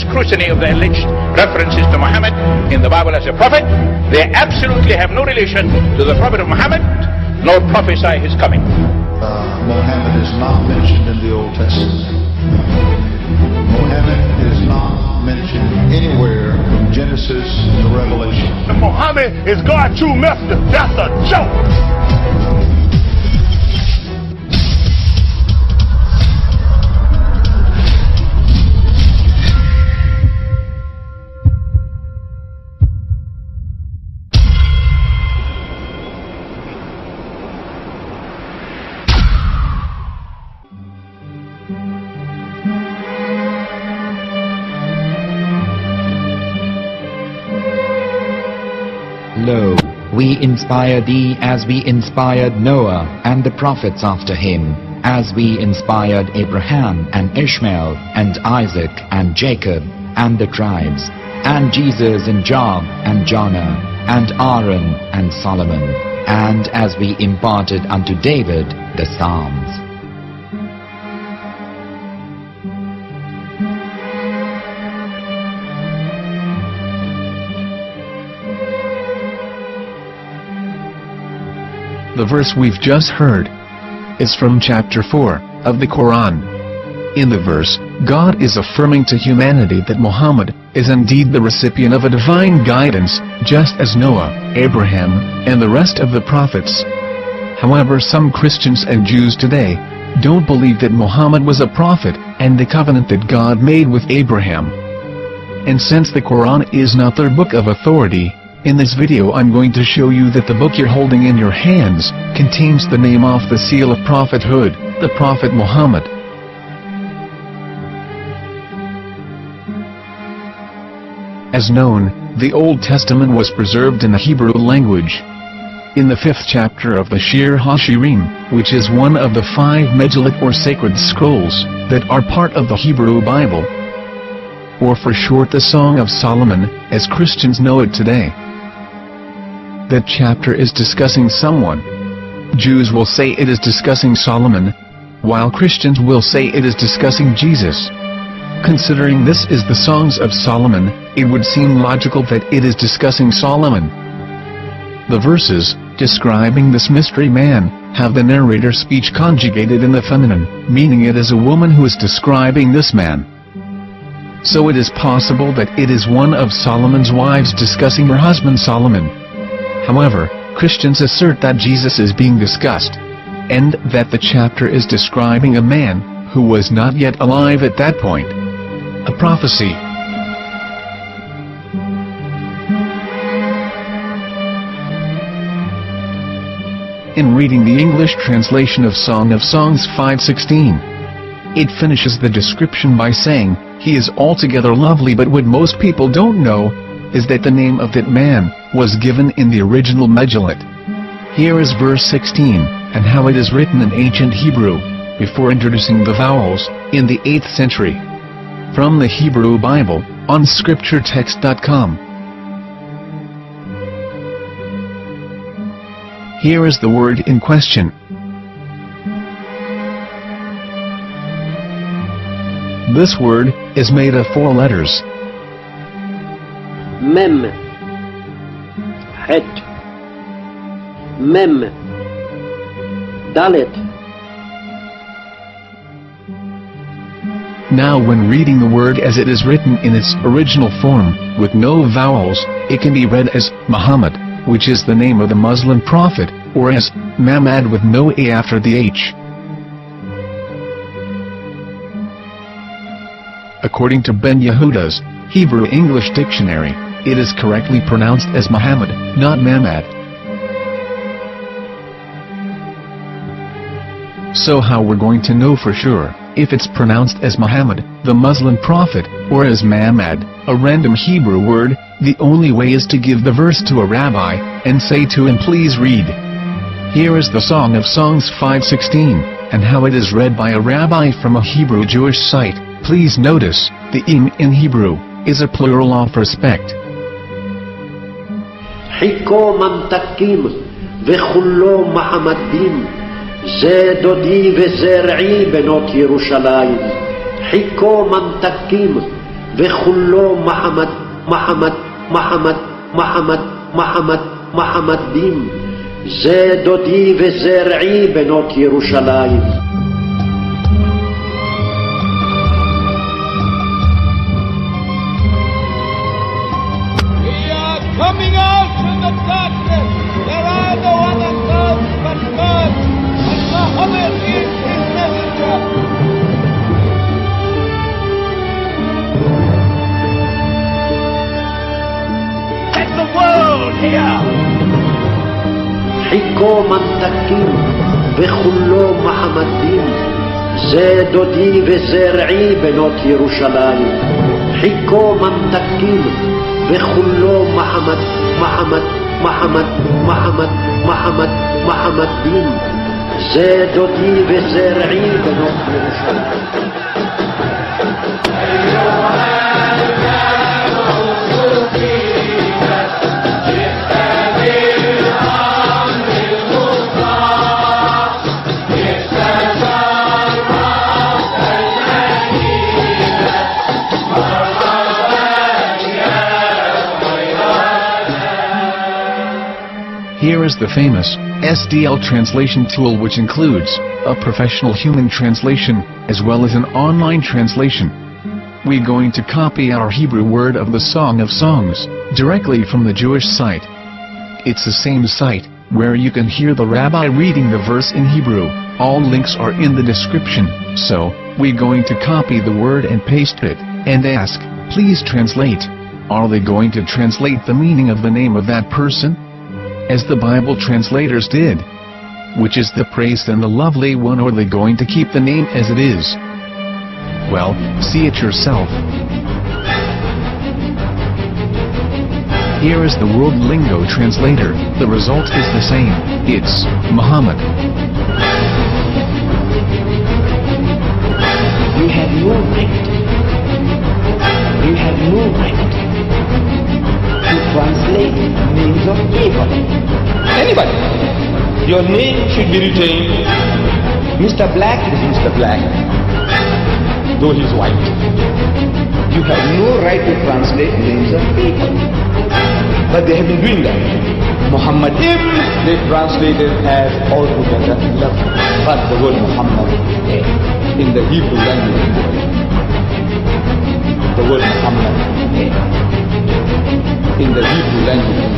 scrutiny of the alleged references to Muhammad in the Bible as a prophet, they absolutely have no relation to the Prophet of Muhammad, nor prophesy his coming. Muhammad is not mentioned in the Old Testament. Muhammad is not mentioned anywhere from Genesis to Revelation. Muhammad is God's true messenger. That's a joke. Lo, we inspire thee as we inspired Noah and the prophets after him, as we inspired Abraham and Ishmael and Isaac and Jacob and the tribes, and Jesus and Job and Jonah and Aaron and Solomon, and as we imparted unto David the Psalms. The verse we've just heard is from chapter 4 of the Quran. In the verse, God is affirming to humanity that Muhammad is indeed the recipient of a divine guidance, just as Noah, Abraham, and the rest of the prophets. However, some Christians and Jews today don't believe that Muhammad was a prophet and the covenant that God made with Abraham. And since the Quran is not their book of authority, in this video I'm going to show you that the book you're holding in your hands contains the name off the seal of prophethood, the Prophet Muhammad. As known, the Old Testament was preserved in the Hebrew language. In the 5th chapter of the Shir HaShirim, which is one of the 5 Megillat or sacred scrolls that are part of the Hebrew Bible, or for short the Song of Solomon, as Christians know it today. That chapter is discussing someone. Jews will say it is discussing Solomon, while Christians will say it is discussing Jesus. Considering this is the Songs of Solomon, it would seem logical that it is discussing Solomon. The verses, describing this mystery man, have the narrator's speech conjugated in the feminine, meaning it is a woman who is describing this man. So it is possible that it is one of Solomon's wives discussing her husband Solomon. However, Christians assert that Jesus is being discussed, and that the chapter is describing a man who was not yet alive at that point. A prophecy. In reading the English translation of Song of Songs 5:16, it finishes the description by saying, "He is altogether lovely," but what most people don't know is that the name of that man was given in the original Megillat. Here is verse 16, and how it is written in ancient Hebrew, before introducing the vowels, in the 8th century. From the Hebrew Bible, on scripturetext.com. Here is the word in question. This word is made of 4 letters. Mem, Het, Mem, Dalet. Now when reading the word as it is written in its original form, with no vowels, it can be read as Muhammad, which is the name of the Muslim prophet, or as Mamad with no A after the H. According to Ben Yehuda's Hebrew English Dictionary, it is correctly pronounced as Muhammad, not Mamad. So how we're going to know for sure if it's pronounced as Muhammad, the Muslim prophet, or as Mamad, a random Hebrew word? The only way is to give the verse to a rabbi and say to him, "Please read." Here is the Song of Songs 5:16, and how it is read by a rabbi from a Hebrew Jewish site. Please notice, the im in Hebrew is a plural of respect. חיכו ממתקים וכולו מחמדים, זה דודי וזרעי בנות ירושלים. חיכו ממתקים וכולו מחמד, מחמד, מחמד, מחמד, מחמד, מחמדים. זה דודי וזרעי בנות ירושלים. Coming out from the darkness, there are no other gods but God, and Muhammad is his messenger. Let the world hear. חיכו ממתקים וכולו מחמדים. זה דודי וזרעי בנות ירושלים. חיכו ממתקים וכולו מחמד, מחמד, מחמד, מחמד, מחמד, מחמדים. זה דודי וזרעי בנות ירושלים. Here is the famous SDL translation tool, which includes a professional human translation as well as an online translation. We're going to copy our Hebrew word of the Song of Songs directly from the Jewish site. It's the same site where you can hear the rabbi reading the verse in Hebrew. All links are in the description, so we're going to copy the word and paste it and ask, please translate. Are they going to translate the meaning of the name of that person? As the Bible translators did. Which is the praised and the lovely one, or are they going to keep the name as it is? Well, see it yourself. Here is the World Lingo Translator. The result is the same. It's Muhammad. We have no right. We have no right to translate names of anybody. Anybody. Your name should be retained. Mr. Black is Mr. Black, though he's white. You have no right to translate names of people. But they have been doing that. Muhammad, they translated as altogether lovely. But the word Muhammad in the Hebrew language, the word Muhammad in the Hebrew language